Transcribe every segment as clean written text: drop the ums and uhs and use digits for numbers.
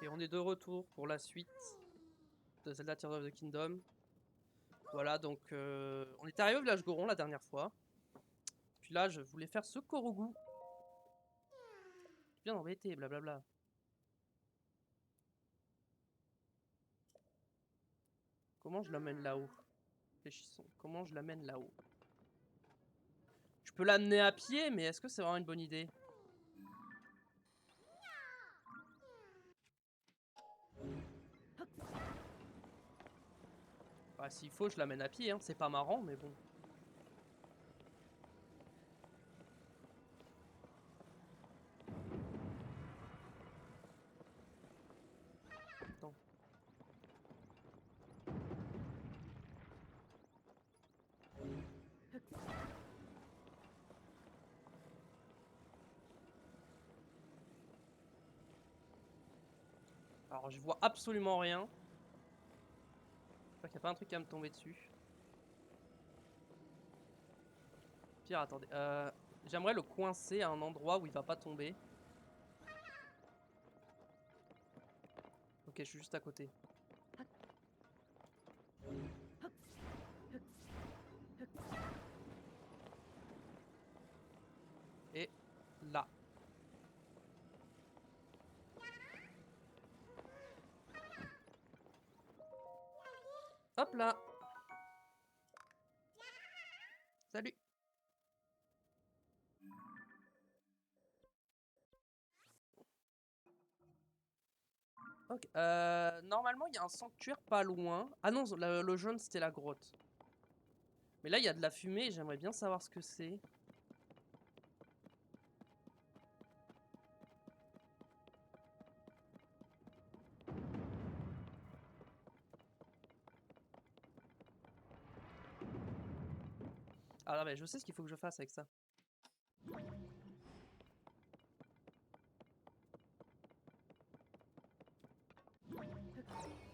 Et on est de retour pour la suite de Zelda Tears of the Kingdom. Voilà, donc on est arrivé au village Goron la dernière fois. Puis là, je voulais faire ce Korogu. Bien embêté, blablabla. Comment je l'amène là-haut? Réfléchissons. Comment je l'amène là-haut? Je peux l'amener à pied, mais est-ce que c'est vraiment une bonne idée? Bah, s'il faut, je l'amène à pied, hein. C'est pas marrant, mais bon. Attends. Alors, je vois absolument rien. J'espère qu'il n'y a pas un truc à me tomber dessus. Pire, attendez. J'aimerais le coincer à un endroit où il va pas tomber. Ok, je suis juste à côté. Et là. Hop là. Salut. Ok, normalement, il y a un sanctuaire pas loin. Ah non, le jaune, c'était la grotte. Mais là, il y a de la fumée et j'aimerais bien savoir ce que c'est. Ah non, mais je sais ce qu'il faut que je fasse avec ça.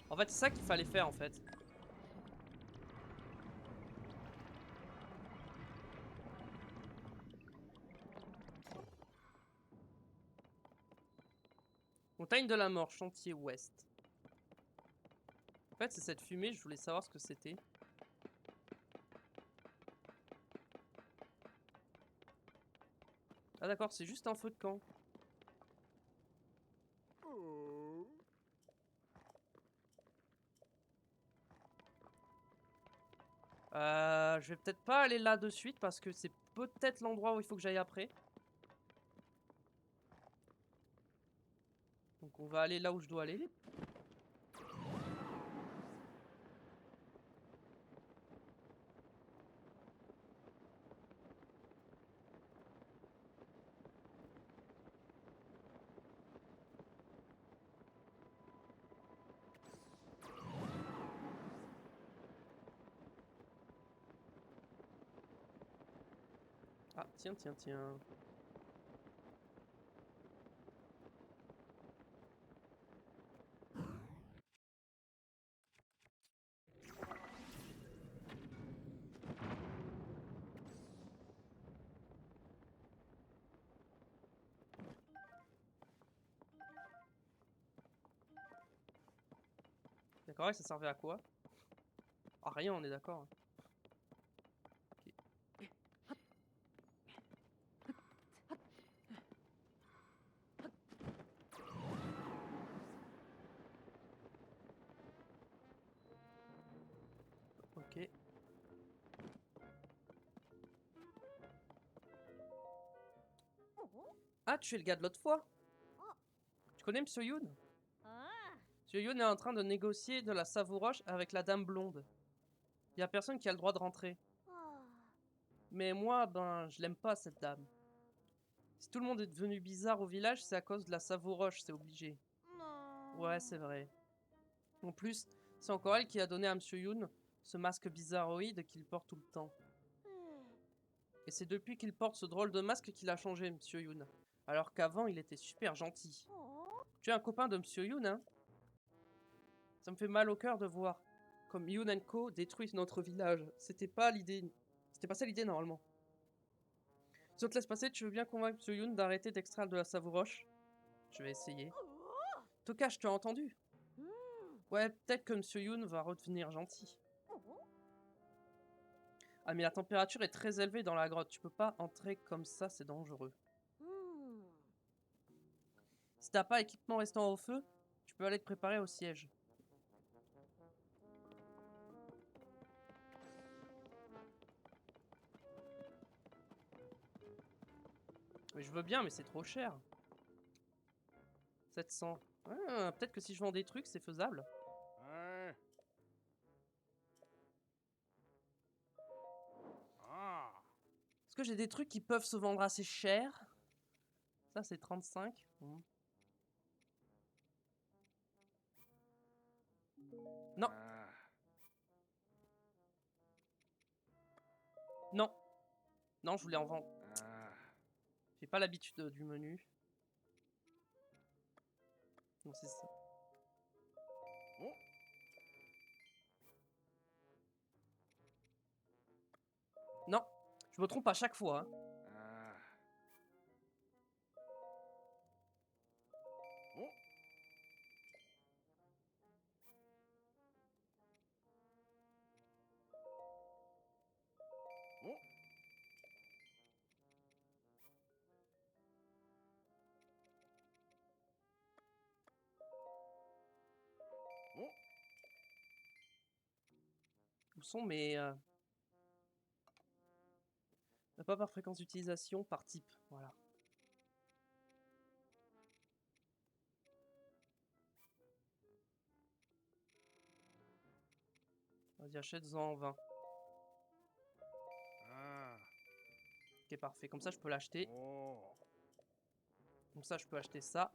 En fait, c'est ça qu'il fallait faire, en fait. Montagne de la mort, chantier ouest. En fait, c'est cette fumée, je voulais savoir ce que c'était. Ah d'accord, c'est juste un feu de camp. Je vais peut-être pas aller là de suite parce que c'est peut-être l'endroit où il faut que j'aille après. Donc on va aller là où je dois aller. Ah, tiens, tiens, tiens. D'accord, et ça servait à quoi? Ah, rien, on est d'accord. Ok. Ok. Ah, tu es le gars de l'autre fois? Tu connais Monsieur Youn? Monsieur Youn est en train de négocier de la savouroche avec la dame blonde. Il y a personne qui a le droit de rentrer. Mais moi, ben, je l'aime pas cette dame. Si tout le monde est devenu bizarre au village, c'est à cause de la savouroche, c'est obligé. Ouais, c'est vrai. En plus, c'est encore elle qui a donné à Monsieur Youn ce masque bizarroïde qu'il porte tout le temps. Et c'est depuis qu'il porte ce drôle de masque qu'il a changé, Monsieur Youn. Alors qu'avant, il était super gentil. Tu es un copain de Monsieur Youn, hein? Ça me fait mal au cœur de voir comme Youn Co détruisent notre village. C'était pas l'idée. C'était pas ça l'idée normalement. Si on te laisse passer, tu veux bien convaincre Monsieur Youn d'arrêter d'extraire de la savouroche? Je vais essayer. Tokash, tu as entendu? Ouais, peut-être que Monsieur Yoon va redevenir gentil. Ah, mais la température est très élevée dans la grotte. Tu peux pas entrer comme ça, c'est dangereux. Si t'as pas équipement restant au feu, tu peux aller te préparer au siège. Mais je veux bien, mais c'est trop cher. 700. Ah, peut-être que si je vends des trucs, c'est faisable. Est-ce que j'ai des trucs qui peuvent se vendre assez cher? Ça, c'est 35. Non. Non. Non, je voulais en vendre. J'ai pas l'habitude du menu. Non, c'est ça. Non. Je me trompe à chaque fois. Hein. Où sont mes... Pas par fréquence d'utilisation, par type. Voilà. Vas-y, achète-en 20. Ok, parfait. Comme ça, je peux l'acheter. Comme ça, je peux acheter ça.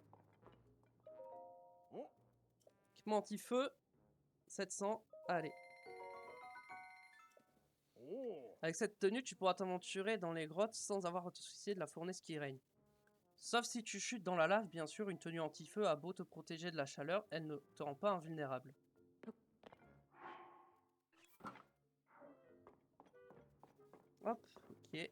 Équipement anti-feu. 700. Allez. Avec cette tenue, tu pourras t'aventurer dans les grottes sans avoir à te soucier de la fournaise qui règne. Sauf si tu chutes dans la lave, bien sûr, une tenue anti-feu a beau te protéger de la chaleur, elle ne te rend pas invulnérable. Hop, ok.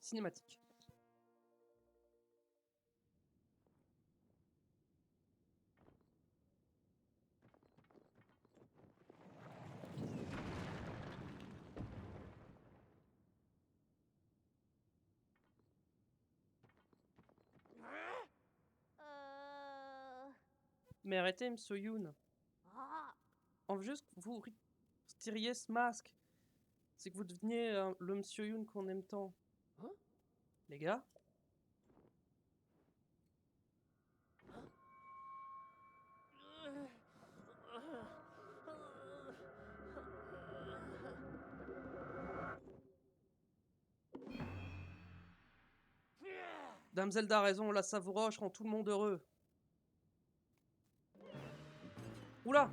Cinématique. Mais arrêtez, Monsieur Yoon. On veut juste que vous retiriez ce masque. C'est que vous deveniez le Monsieur Yoon qu'on aime tant. Hein? Les gars? Dame Zelda a raison, la savouroche rend tout le monde heureux. Oula!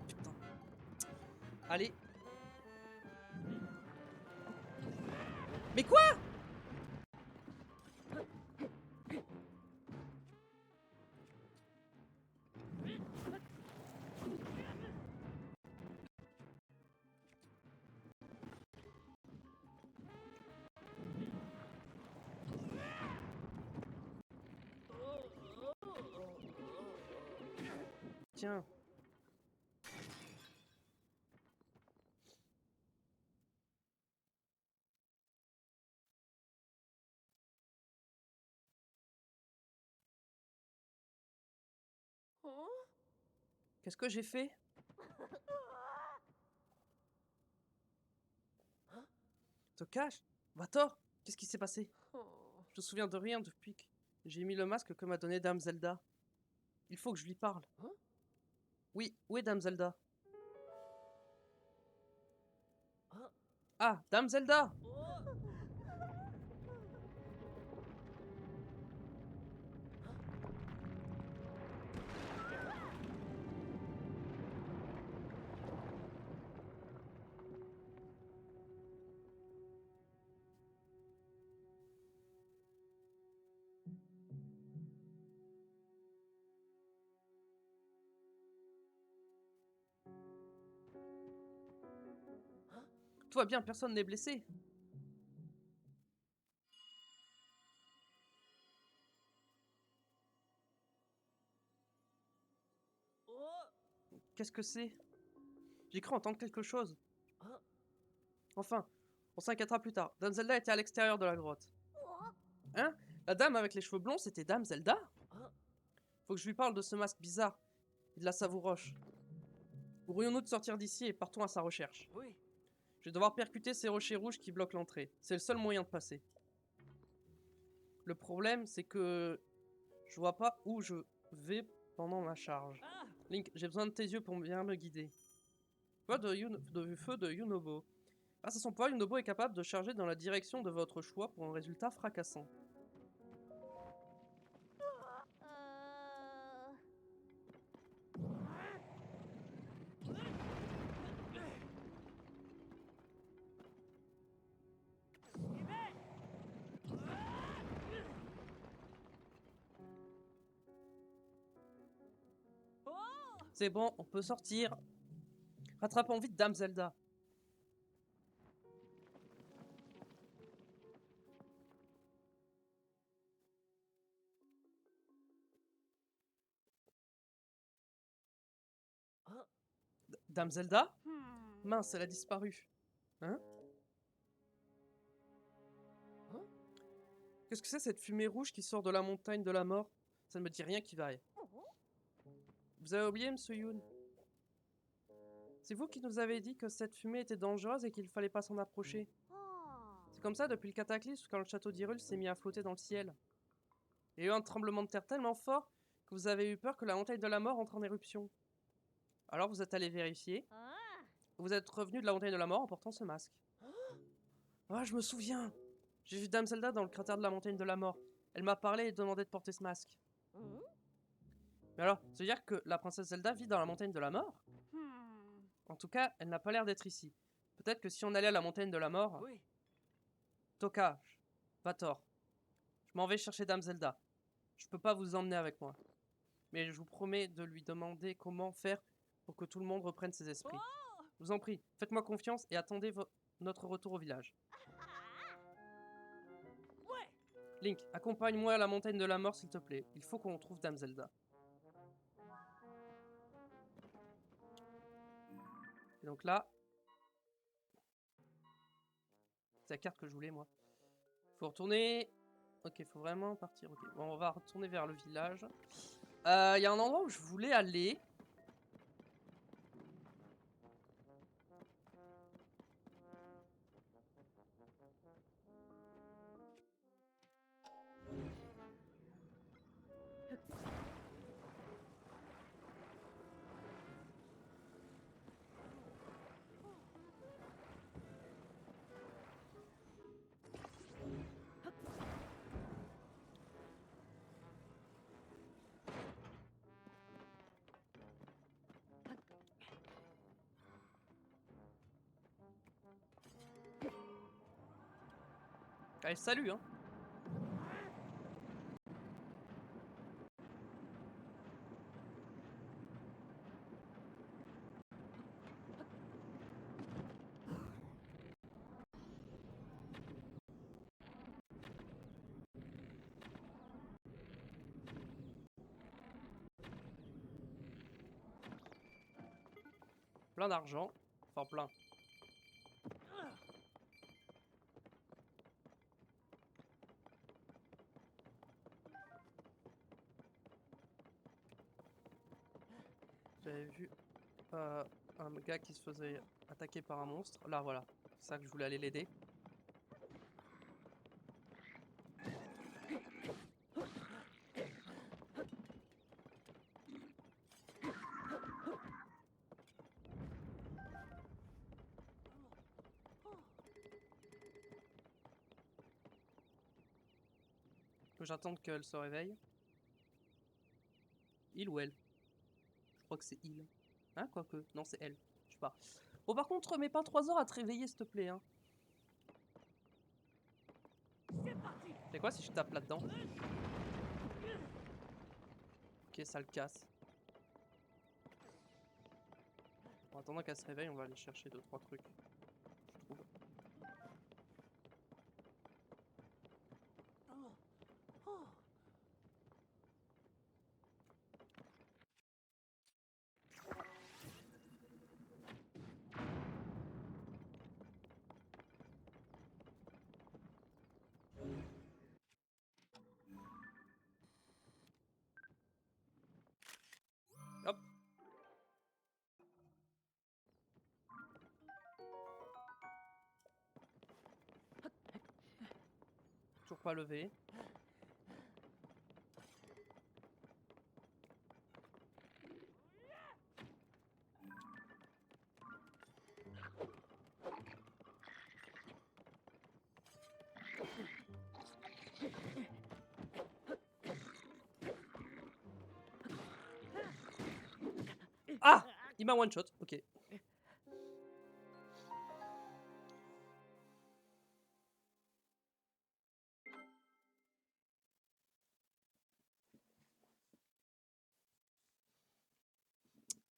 Putain. Allez. Mais quoi? Tiens. Qu'est-ce que j'ai fait? Te cache? Va-t'en! Qu'est-ce qui s'est passé? Je me souviens de rien depuis que j'ai mis le masque que m'a donné Dame Zelda. Il faut que je lui parle. Oui, où est Dame Zelda? Ah, Dame Zelda! Tout va bien, personne n'est blessé. Qu'est-ce que c'est? J'ai cru entendre quelque chose. Enfin, on s'inquiétera plus tard. Dame Zelda était à l'extérieur de la grotte. Hein? La dame avec les cheveux blonds, c'était Dame Zelda? Faut que je lui parle de ce masque bizarre et de la savouroche. Pourrions-nous de sortir d'ici et partons à sa recherche? Oui. Je vais devoir percuter ces rochers rouges qui bloquent l'entrée. C'est le seul moyen de passer. Le problème, c'est que je vois pas où je vais pendant ma charge. Ah! Link, j'ai besoin de tes yeux pour bien me guider. Feu de Yunobo. Grâce à son pouvoir, Yunobo est capable de charger dans la direction de votre choix pour un résultat fracassant. C'est bon, on peut sortir. Rattrapons vite Dame Zelda. Dame Zelda? Mince, elle a disparu. Hein? Qu'est-ce que c'est cette fumée rouge qui sort de la montagne de la mort? Ça ne me dit rien qui vaille. Vous avez oublié, Monsieur Yoon? C'est vous qui nous avez dit que cette fumée était dangereuse et qu'il fallait pas s'en approcher. C'est comme ça depuis le cataclysme quand le château d'Hyrule s'est mis à flotter dans le ciel. Il y a eu un tremblement de terre tellement fort que vous avez eu peur que la montagne de la mort entre en éruption. Alors vous êtes allé vérifier. Vous êtes revenu de la montagne de la mort en portant ce masque. Ah, je me souviens. J'ai vu Dame Zelda dans le cratère de la montagne de la mort. Elle m'a parlé et demandé de porter ce masque. Mais alors, ça veut dire que la princesse Zelda vit dans la montagne de la mort? En tout cas, elle n'a pas l'air d'être ici. Peut-être que si on allait à la montagne de la mort... Oui. Toka, va tort. Je m'en vais chercher Dame Zelda. Je peux pas vous emmener avec moi. Mais je vous promets de lui demander comment faire pour que tout le monde reprenne ses esprits. Je vous en prie, faites-moi confiance et attendez notre retour au village. Ouais. Link, accompagne-moi à la montagne de la mort s'il te plaît. Il faut qu'on trouve Dame Zelda. Et donc là... C'est la carte que je voulais moi. Faut retourner... Ok, faut vraiment partir. Ok, bon, on va retourner vers le village. Il y a un endroit où je voulais aller. Allez, salut hein. Plein d'argent. Enfin plein. J'avais vu un gars qui se faisait attaquer par un monstre. Là, voilà. C'est ça que je voulais aller l'aider. Faut que j'attende qu'elle se réveille. Il ou elle? Je crois que c'est il. Hein, quoique. Non, c'est elle. Je sais pas. Bon, par contre, mets pas 3 heures à te réveiller, s'il te plaît. Hein. C'est quoi si je tape là-dedans? Ok, ça le casse. En attendant qu'elle se réveille, on va aller chercher 2-3 trucs. Je trouve. Hop. Toujours pas levé. Ah! Il m'a one shot, ok.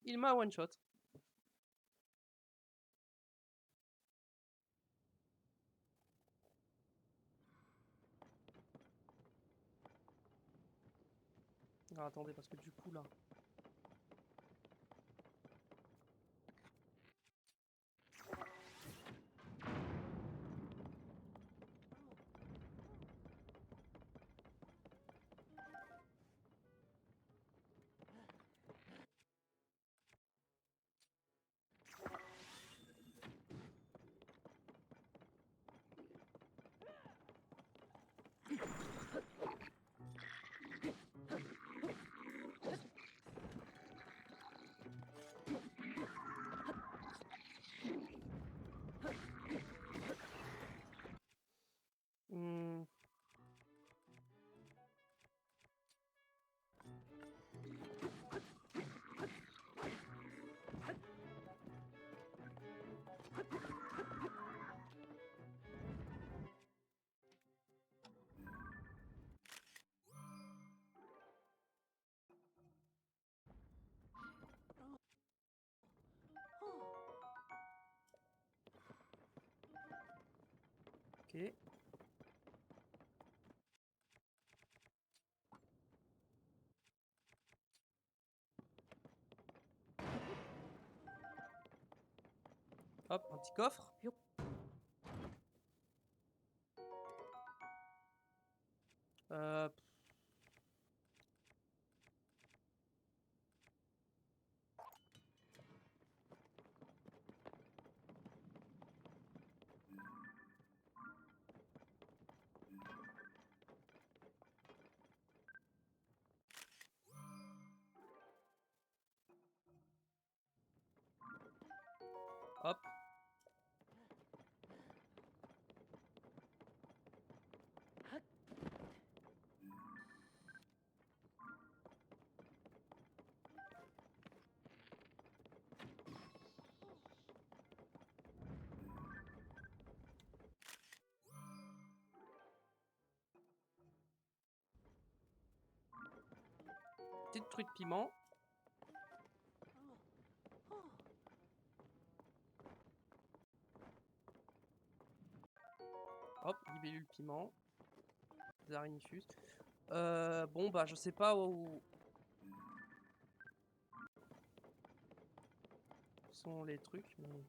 Il m'a one shot. Alors, attendez, parce que du coup là. Hmm. Ok. Hop, un petit coffre. Euh... Hop. Petite truite piment. Hop, libellule piment. Zarinifus. Bon bah je sais pas où sont les trucs, mais...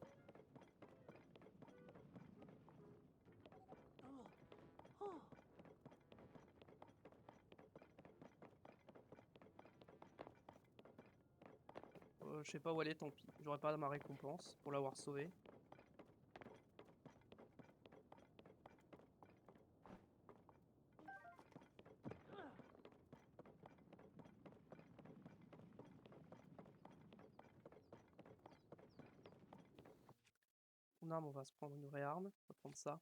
Je sais pas où elle est, tant pis. J'aurai pas ma récompense pour l'avoir sauvée. Mon arme, on va se prendre une vraie arme. On va prendre ça.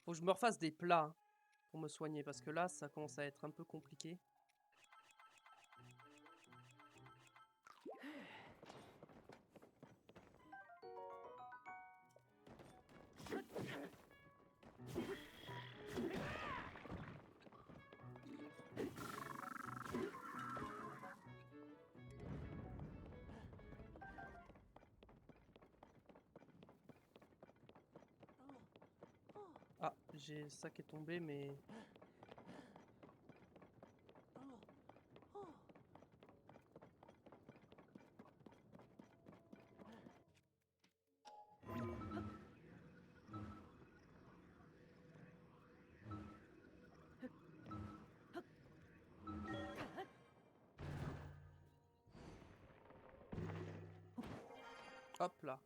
Faut que je me refasse des plats pour me soigner, parce que là, ça commence à être un peu compliqué. Ah, j'ai ça qui est tombé, mais... Hop là.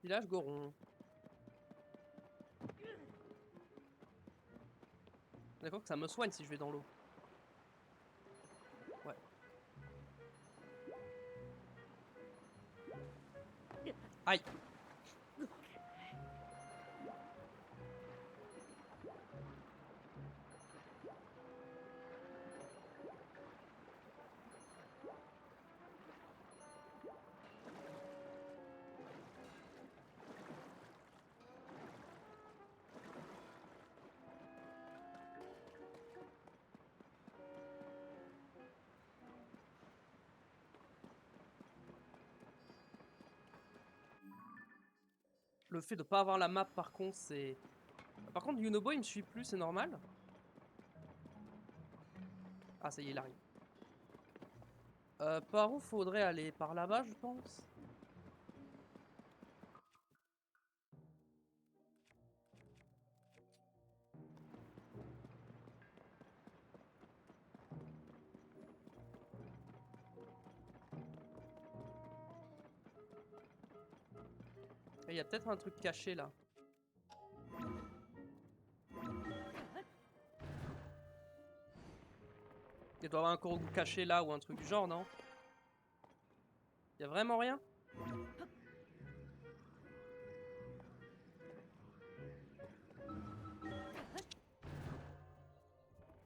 Village Goron. D'accord que ça me soigne si je vais dans l'eau. Ouais. Aïe. Le fait de pas avoir la map, par contre, c'est... Par contre, Yunobo, il me suit plus, c'est normal? Ah, ça y est, il arrive. Par où faudrait aller? Par là-bas, je pense. Il y a peut-être un truc caché, là. Il doit y avoir un Korogu caché, là, ou un truc du genre, non? Y a vraiment rien?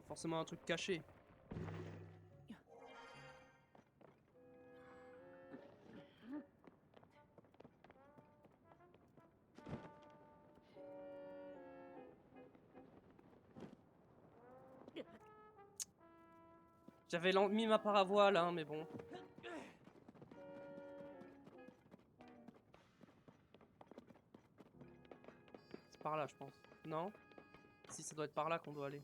Forcément un truc caché. J'avais mis ma paravoile, hein, mais bon. C'est par là, je pense. Non? Si, ça doit être par là qu'on doit aller.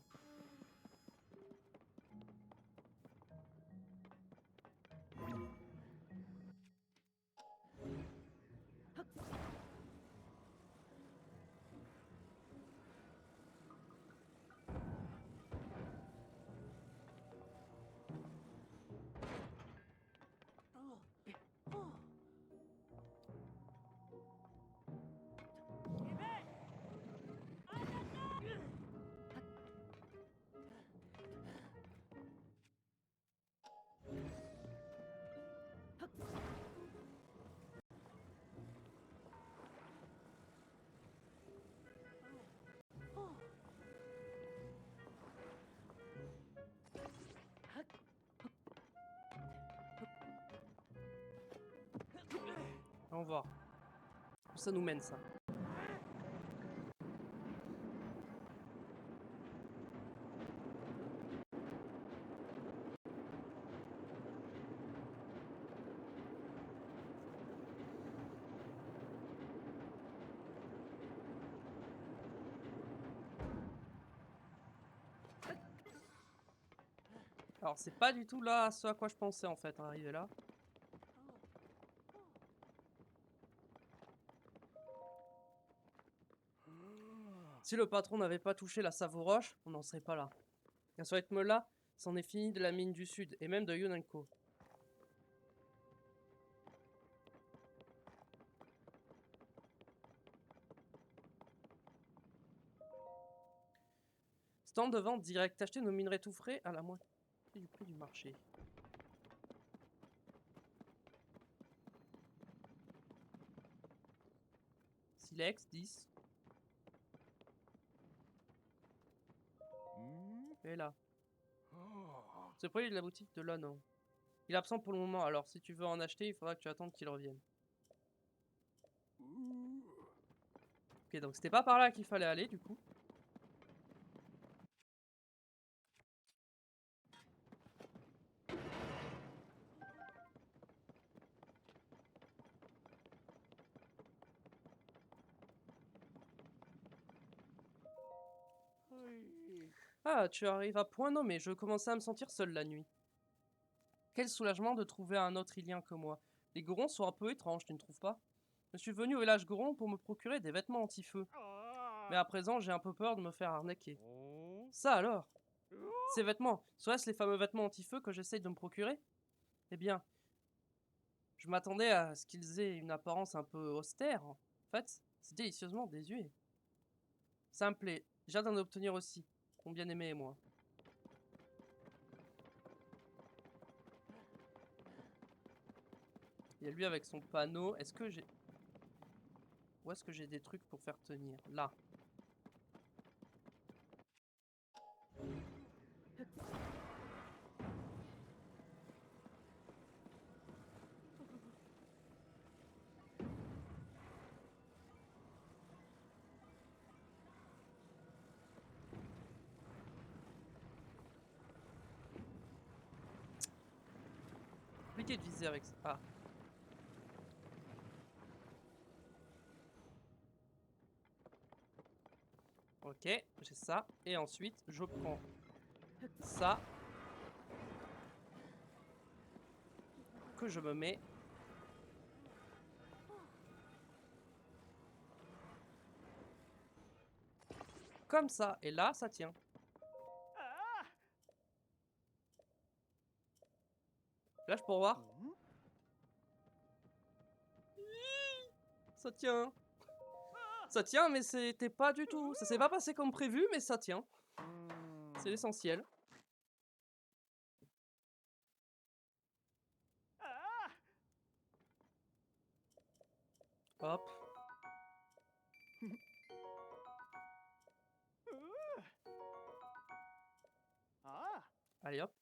On va voir. Où ça nous mène, ça? Alors c'est pas du tout là ce à quoi je pensais en fait, arriver là. Si le patron n'avait pas touché la Savoroche, on n'en serait pas là. À ce rythme-là, c'en est fini de la mine du Sud, et même de Yunenko. Stand de vente direct, acheter nos minerais tout frais à la moitié du prix du marché. Silex, 10. Et là. Ce prix de la boutique de là, non. Il est absent pour le moment, alors si tu veux en acheter, il faudra que tu attendes qu'il revienne. Ok, donc c'était pas par là qu'il fallait aller, du coup. Ah, tu arrives à point nommé, je commençais à me sentir seul la nuit. Quel soulagement de trouver un autre Ilien que moi. Les Gorons sont un peu étranges, tu ne trouves pas? Je suis venu au village Goron pour me procurer des vêtements anti-feu. Mais à présent, j'ai un peu peur de me faire arnaquer. Ça alors? Ces vêtements, serait-ce les fameux vêtements anti-feu que j'essaye de me procurer? Eh bien, je m'attendais à ce qu'ils aient une apparence un peu austère. En fait, c'est délicieusement désuet. Ça me plaît, j'ai hâte d'en obtenir aussi. Combien aimé moi. Il y a lui avec son panneau. Est-ce que j'ai... Où est-ce que j'ai des trucs pour faire tenir? Là. Compliqué de viser avec ça. Ah. Ok, j'ai ça. Et ensuite, je prends ça. Que je me mets. Comme ça. Et là, ça tient. Lâche pour voir. Ça tient. Ça tient, mais c'était pas du tout. Ça s'est pas passé comme prévu, mais ça tient. C'est l'essentiel. Hop. Allez hop.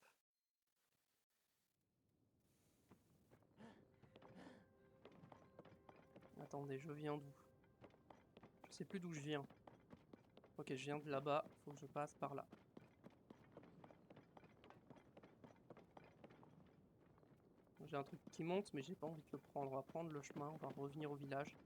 Attendez, je viens d'où? Je sais plus d'où je viens. Ok, je viens de là-bas. Faut que je passe par là. J'ai un truc qui monte, mais j'ai pas envie de le prendre. On va prendre le chemin, on va revenir au village.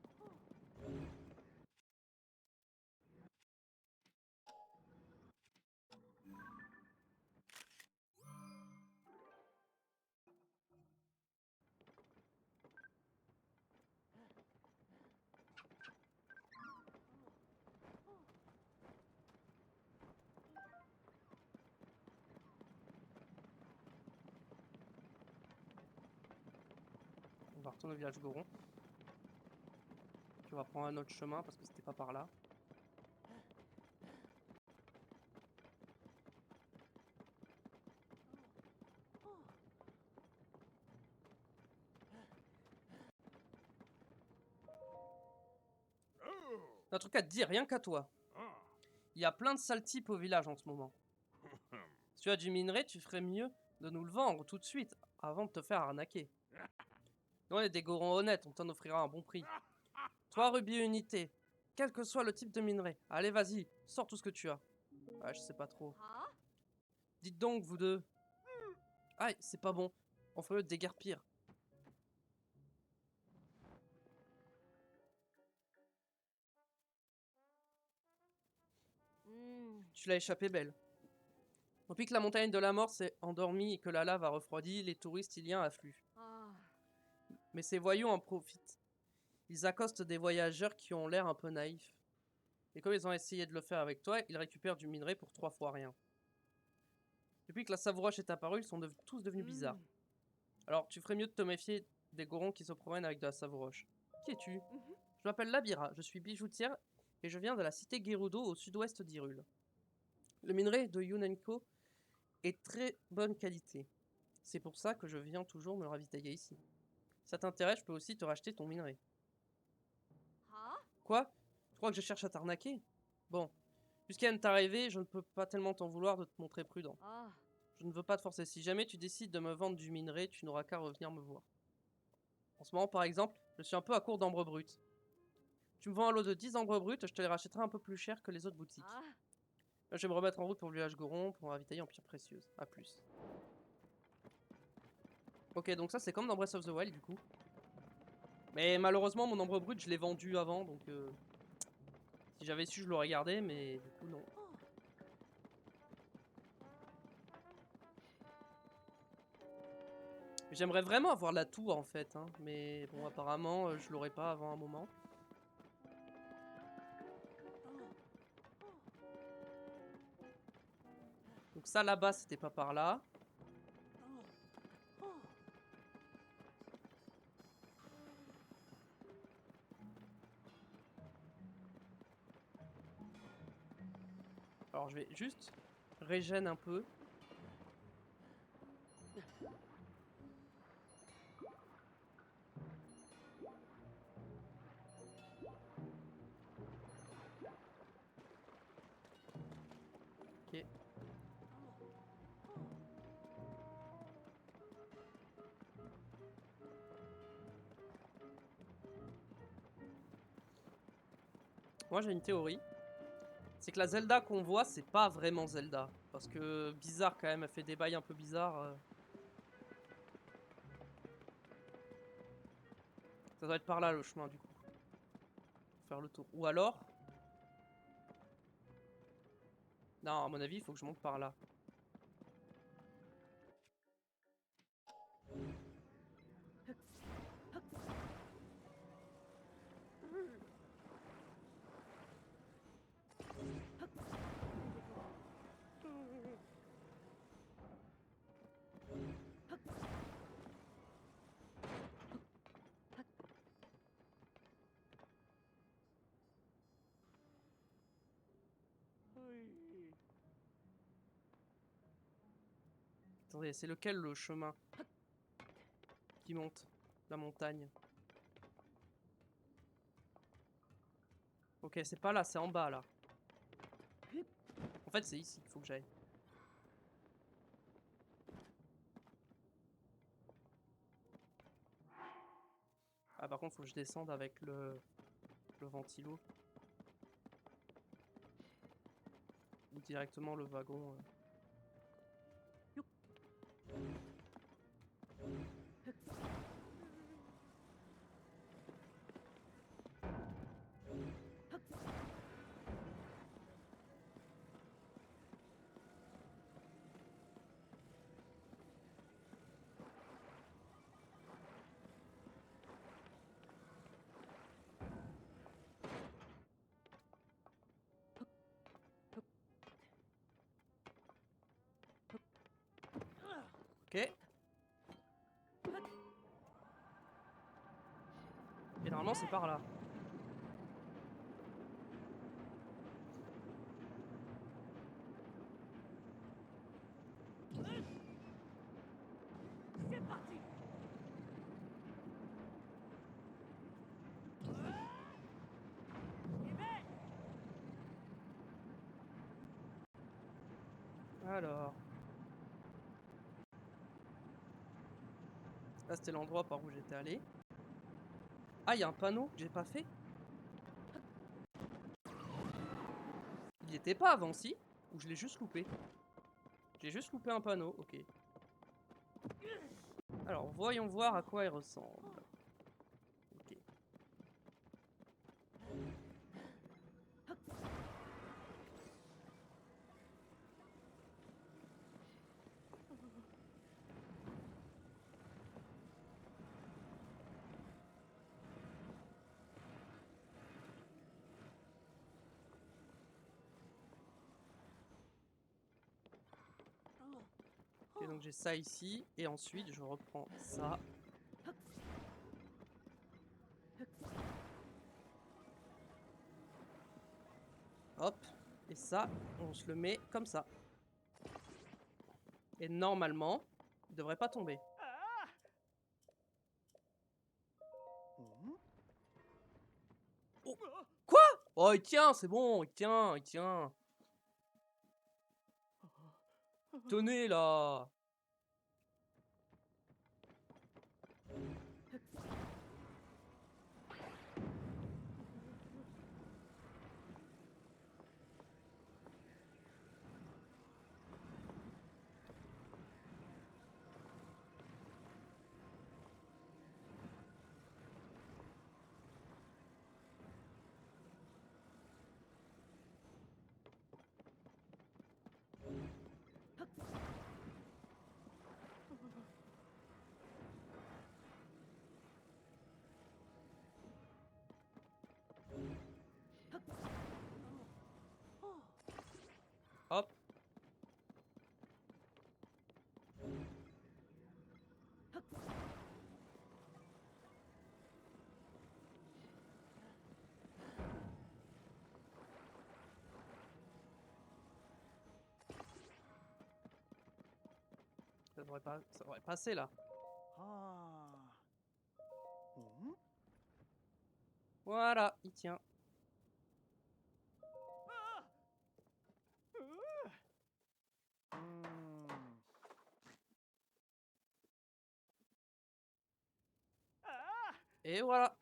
On va retourner au village Goron. Puis on va prendre un autre chemin parce que c'était pas par là. Un truc à te dire, rien qu'à toi. Il y a plein de sales types au village en ce moment. Si tu as du minerai, tu ferais mieux de nous le vendre tout de suite avant de te faire arnaquer. Nous on est des Gorons honnêtes, on t'en offrira un bon prix. 3 rubis unité, quel que soit le type de minerai. Allez, vas-y, sors tout ce que tu as. Ah, je sais pas trop. Dites donc, vous deux. Aïe, c'est pas bon. On ferait mieux de déguerpir. Tu l'as échappé belle. Depuis que la montagne de la mort s'est endormie et que la lave a refroidi, les touristes iliens affluent. Mais ces voyous en profitent. Ils accostent des voyageurs qui ont l'air un peu naïfs. Et comme ils ont essayé de le faire avec toi, ils récupèrent du minerai pour 3 fois rien. Depuis que la Savouroche est apparue, ils sont tous devenus bizarres. Alors, tu ferais mieux de te méfier des gorons qui se promènent avec de la Savouroche. Qui es-tu? Je m'appelle Labira, je suis bijoutière et je viens de la cité Gerudo au sud-ouest d'Hyrule. Le minerai de Yunenko est très bonne qualité. C'est pour ça que je viens toujours me ravitailler ici. Si ça t'intéresse, je peux aussi te racheter ton minerai. Quoi? Tu crois que je cherche à t'arnaquer? Bon, puisqu'elle n'est arrivée, je ne peux pas tellement t'en vouloir de te montrer prudent. Je ne veux pas te forcer. Si jamais tu décides de me vendre du minerai, tu n'auras qu'à revenir me voir. En ce moment, par exemple, je suis un peu à court d'ambre brut. Tu me vends un lot de 10 ambres brutes, je te les rachèterai un peu plus cher que les autres boutiques. Je vais me remettre en route pour le village Goron, pour me ravitailler en pierres précieuses. A plus. Ok, donc ça c'est comme dans Breath of the Wild du coup. Mais malheureusement, mon ambre brut, je l'ai vendu avant, donc... si j'avais su, je l'aurais gardé, mais du coup, non. J'aimerais vraiment avoir la toux en fait, hein, mais bon, apparemment, je l'aurai pas avant un moment. Donc ça là-bas, c'était pas par là. Alors je vais juste régène un peu. Ok. Moi j'ai une théorie. C'est que la Zelda qu'on voit, c'est pas vraiment Zelda. Parce que bizarre quand même, elle fait des bails un peu bizarres. Ça doit être par là le chemin du coup. Faut faire le tour. Ou alors... Non, à mon avis, il faut que je monte par là. Attendez, c'est lequel le chemin qui monte la montagne? Ok, c'est pas là, c'est en bas là. En fait, c'est ici qu'il faut que j'aille. Ah, par contre, faut que je descende avec le ventilo. Ou directement le wagon. Ok. Et normalement, c'est par là. C'est parti. Alors. Là, c'était l'endroit par où j'étais allé. Ah, il y a un panneau que j'ai pas fait. Il y était pas avant, si? Ou je l'ai juste loupé? J'ai juste loupé un panneau, ok. Alors, voyons voir à quoi il ressemble. Ok. Et donc j'ai ça ici, et ensuite je reprends ça. Hop, et ça, on se le met comme ça. Et normalement, il devrait pas tomber. Oh. Quoi? Oh, il tient, c'est bon, il tient, il tient. Tenez là. Hop. Ça devrait passer là. Voilà, il tient. Et voilà.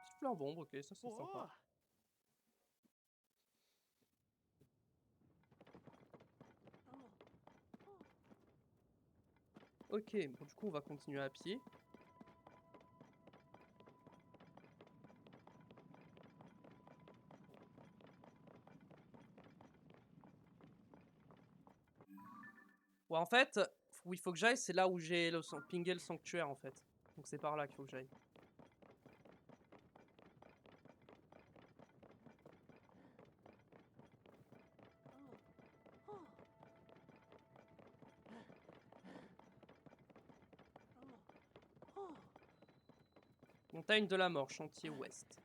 Petite fleur bombe, ok, ça c'est sympa. Ok, bon du coup on va continuer à pied. Ouais, en fait, où il faut que j'aille, c'est là où j'ai pingé le sanctuaire en fait. Donc c'est par là qu'il faut que j'aille. Montagne de la mort, chantier ouest.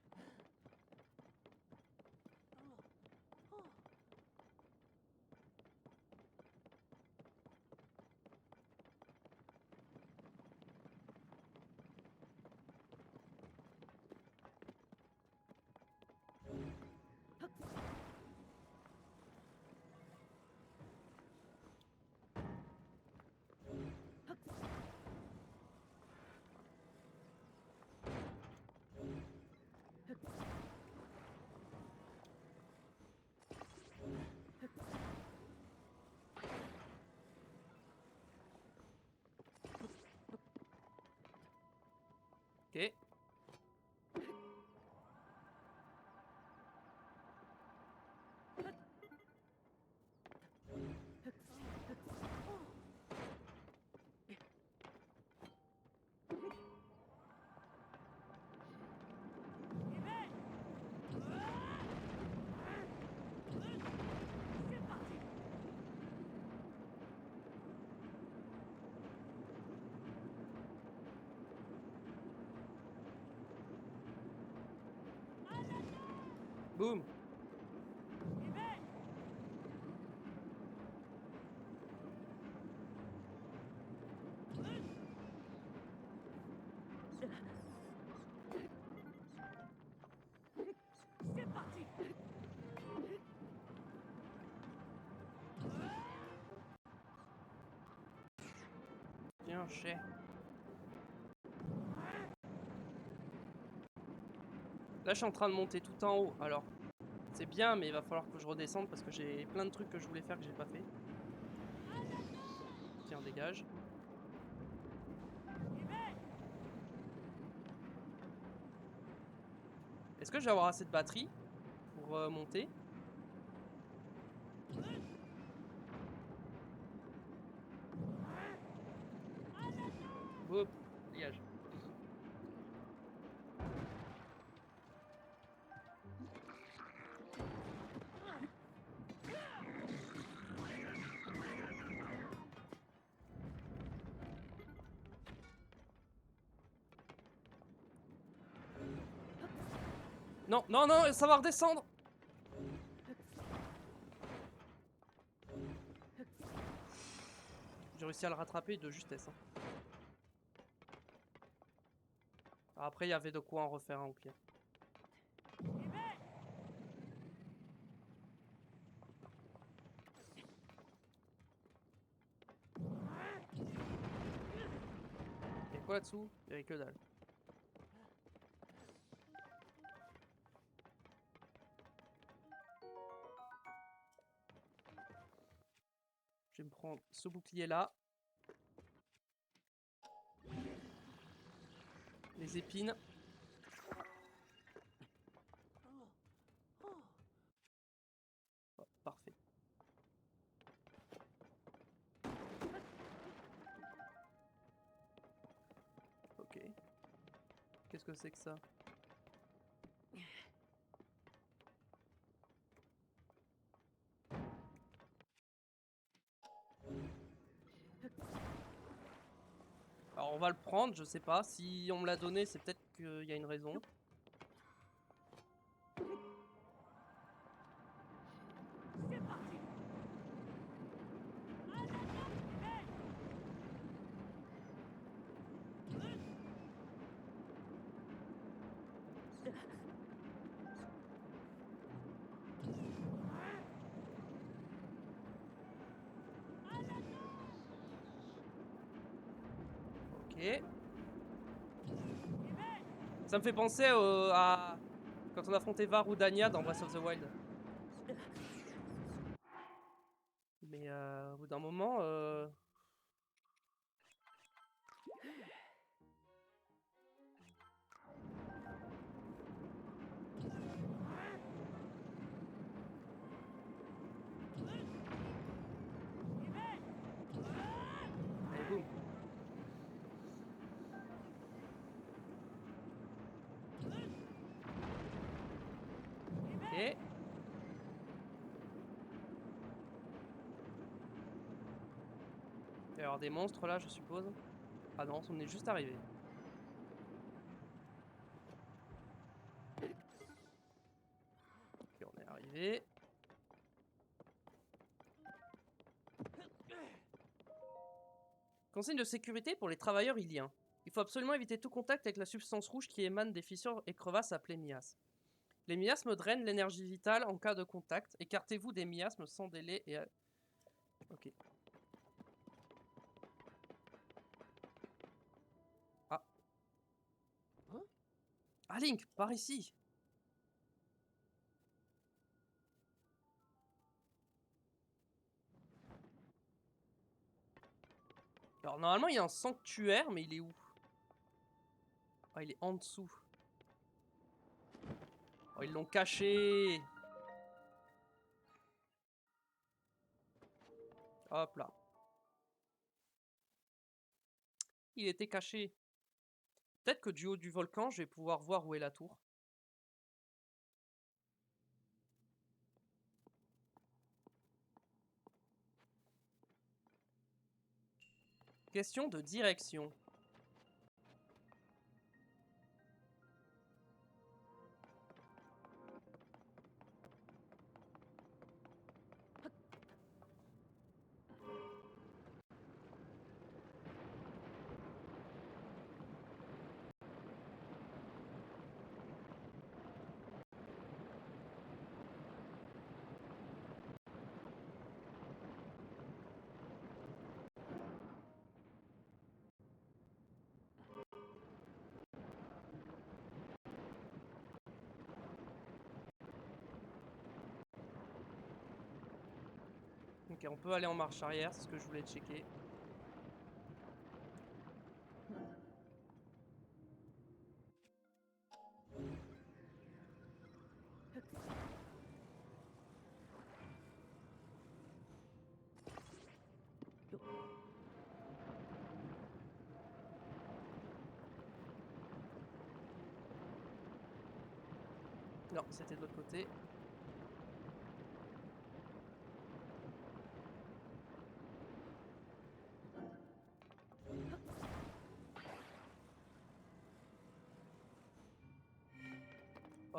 Ok. Boum. Bien, chais. Là, je suis en train de monter tout en haut. Alors, c'est bien, mais il va falloir que je redescende parce que j'ai plein de trucs que je voulais faire que j'ai pas fait. Tiens, dégage. Est-ce que je vais avoir assez de batterie pour monter? Hop, dégage. Non, non, non, ça va redescendre. J'ai réussi à le rattraper de justesse. Hein. Après, il y avait de quoi en refaire un au pire. Y'a quoi là-dessous? Y'avait que dalle. Je vais me prendre ce bouclier là. Les épines. Oh, parfait. Ok. Qu'est-ce que c'est que ça? Alors on va le prendre, je sais pas. Si on me l'a donné, c'est peut-être qu'il y a une raison. Ok. Ça me fait penser à quand on affrontait Var ou Dania dans Breath of the Wild. Mais au bout d'un moment... Allez, boum. Ok. Il va y avoir des monstres là, je suppose. Ah non, on est juste arrivé. Ok, on est arrivé. Consigne de sécurité pour les travailleurs iliens. Il faut absolument éviter tout contact avec la substance rouge qui émane des fissures et crevasses appelées miasmes. Les miasmes drainent l'énergie vitale en cas de contact. Écartez-vous des miasmes sans délai et... Ok. Ah. Ah Link, par ici. Alors normalement il y a un sanctuaire, mais il est où? Ah, il est en dessous. Oh, ils l'ont caché. Hop là. Il était caché. Peut-être que du haut du volcan, je vais pouvoir voir où est la tour. Question de direction. Ok, on peut aller en marche arrière, c'est ce que je voulais checker. Non, c'était de l'autre côté.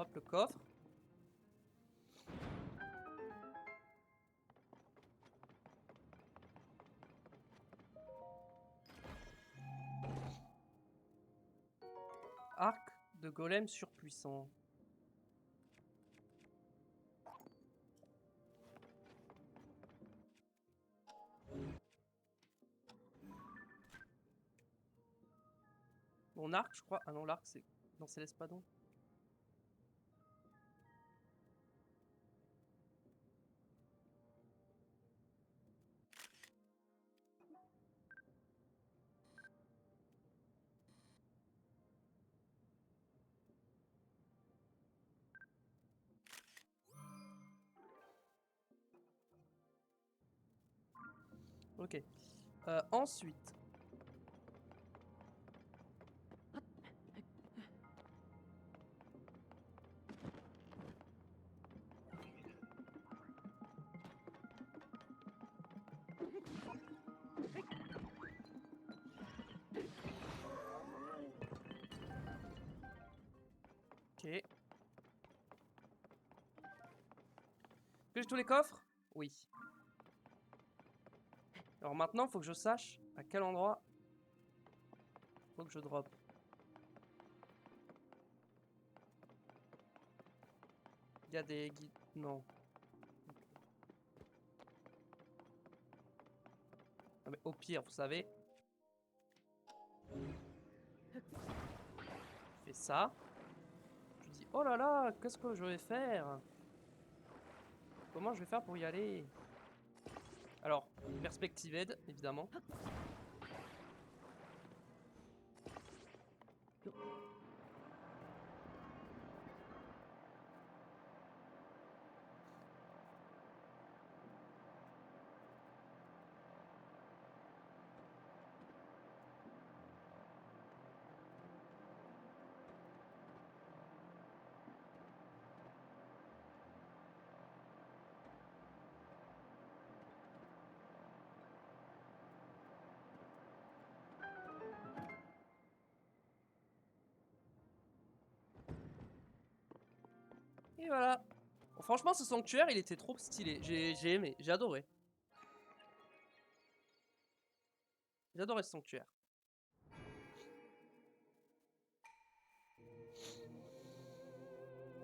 Hop, le coffre. Arc de golem surpuissant. Mon arc, je crois. Ah non, l'arc, c'est... Non, c'est l'espadon. Ok. Ensuite... Ok. Est-ce que j'ai tous les coffres? Oui. Alors maintenant, il faut que je sache à quel endroit faut que je drop. Il y a des guides... Non. Non mais au pire, vous savez... Je fais ça. Je dis, oh là là, qu'est-ce que je vais faire? Comment je vais faire pour y aller? Alors, perspective aide, évidemment. Et voilà. Bon, franchement, ce sanctuaire, il était trop stylé. J'ai aimé, j'ai adoré. J'ai adoré ce sanctuaire.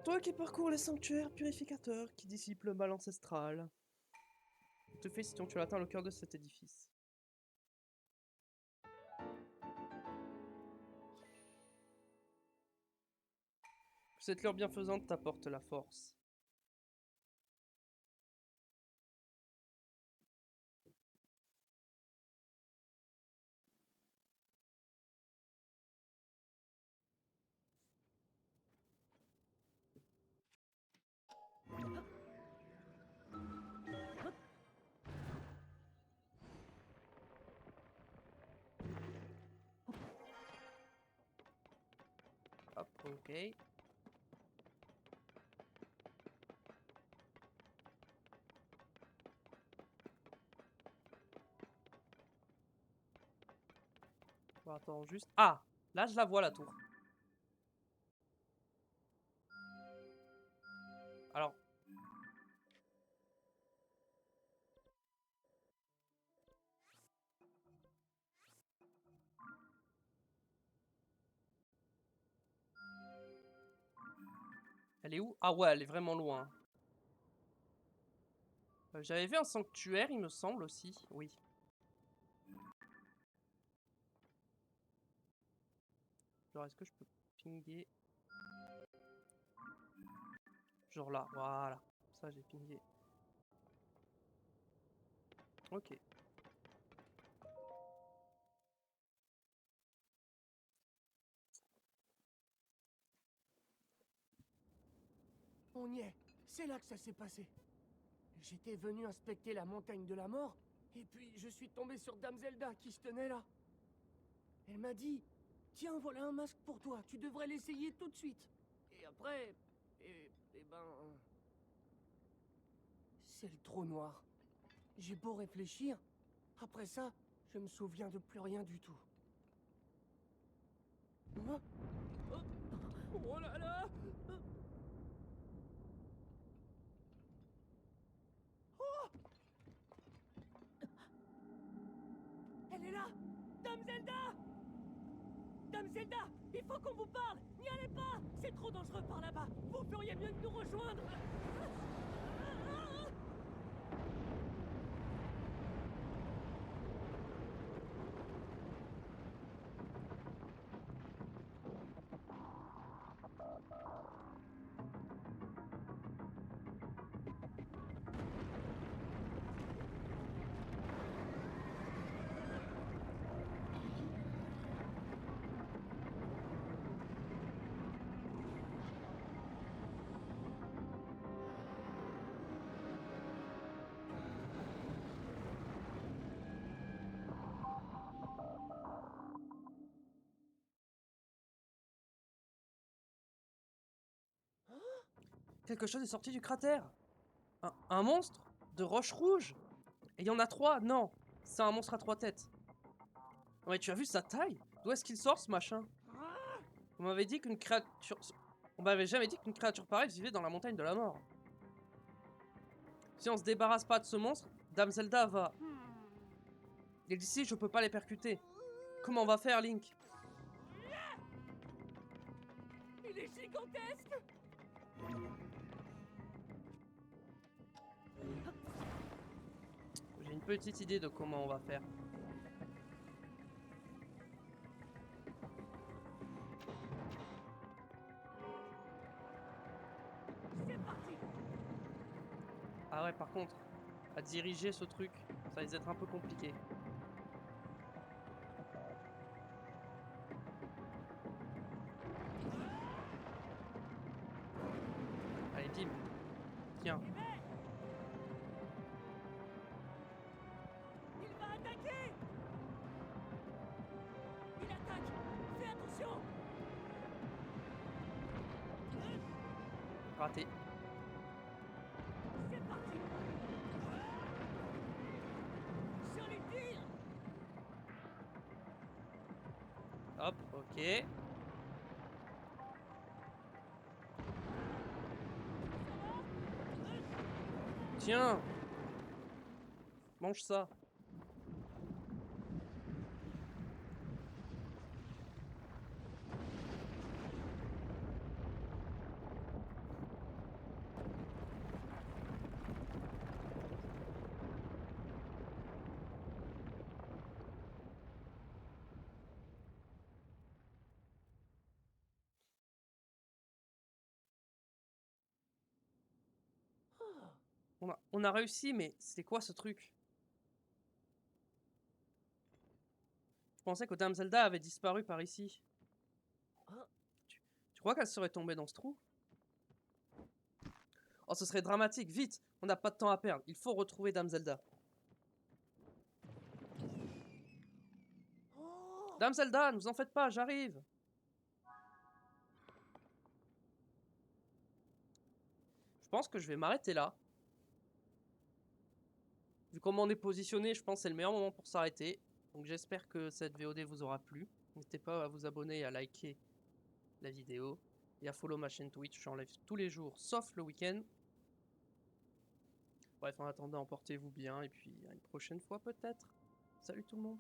Toi qui parcours les sanctuaires purificateurs, qui dissipent le mal ancestral. Te félicitons, tu as atteint le cœur de cet édifice. Que cette lueur bienfaisante t'apporte la force. Hop, ok. Bon, attends, juste... Ah! Là, je la vois, la tour. Alors... Elle est où? Ah ouais, elle est vraiment loin. J'avais vu un sanctuaire, il me semble aussi. Oui. Genre, est-ce que je peux pinguer? Genre là, voilà. Ça, j'ai pingé. Ok. On y est. C'est là que ça s'est passé. J'étais venu inspecter la montagne de la mort, et puis je suis tombé sur Dame Zelda qui se tenait là. Elle m'a dit, tiens, voilà un masque pour toi, tu devrais l'essayer tout de suite. Et après, et ben... C'est le trou noir. J'ai beau réfléchir, après ça, je me souviens de plus rien du tout. Hein? Oh, oh là là! est là! Dame Zelda! Dame Zelda! Il faut qu'on vous parle! N'y allez pas! C'est trop dangereux par là-bas! Vous feriez mieux de nous rejoindre! Quelque chose est sorti du cratère. Un monstre de roche rouge. Et il y en a 3. Non, c'est un monstre à 3 têtes. Ouais, tu as vu sa taille? D'où est-ce qu'il sort ce machin? On m'avait dit qu'une créature... On m'avait jamais dit qu'une créature pareille vivait dans la montagne de la mort. Si on se débarrasse pas de ce monstre, Dame Zelda va... Et d'ici, je peux pas les percuter. Comment on va faire, Link? Il est gigantesque! J'ai une petite idée de comment on va faire. C'est parti! Ah ouais, par contre, à diriger ce truc, ça risque d'être un peu compliqué. Allez, bim. Tiens. Il va attaquer! Il attaque! Fais attention! Raté. C'est parti! Sur les tirs! Hop, ok. Tiens! Mange ça. On a réussi, mais c'était quoi ce truc? Je pensais que Dame Zelda avait disparu par ici. Tu crois qu'elle serait tombée dans ce trou? Oh, ce serait dramatique, vite! On n'a pas de temps à perdre, il faut retrouver Dame Zelda. Dame Zelda, ne vous en faites pas, j'arrive! Je pense que je vais m'arrêter là. Vu comment on est positionné, je pense que c'est le meilleur moment pour s'arrêter. Donc j'espère que cette VOD vous aura plu. N'hésitez pas à vous abonner et à liker la vidéo. Et à follow ma chaîne Twitch, j'enlève tous les jours, sauf le week-end. Bref, en attendant, portez-vous bien et puis à une prochaine fois peut-être. Salut tout le monde!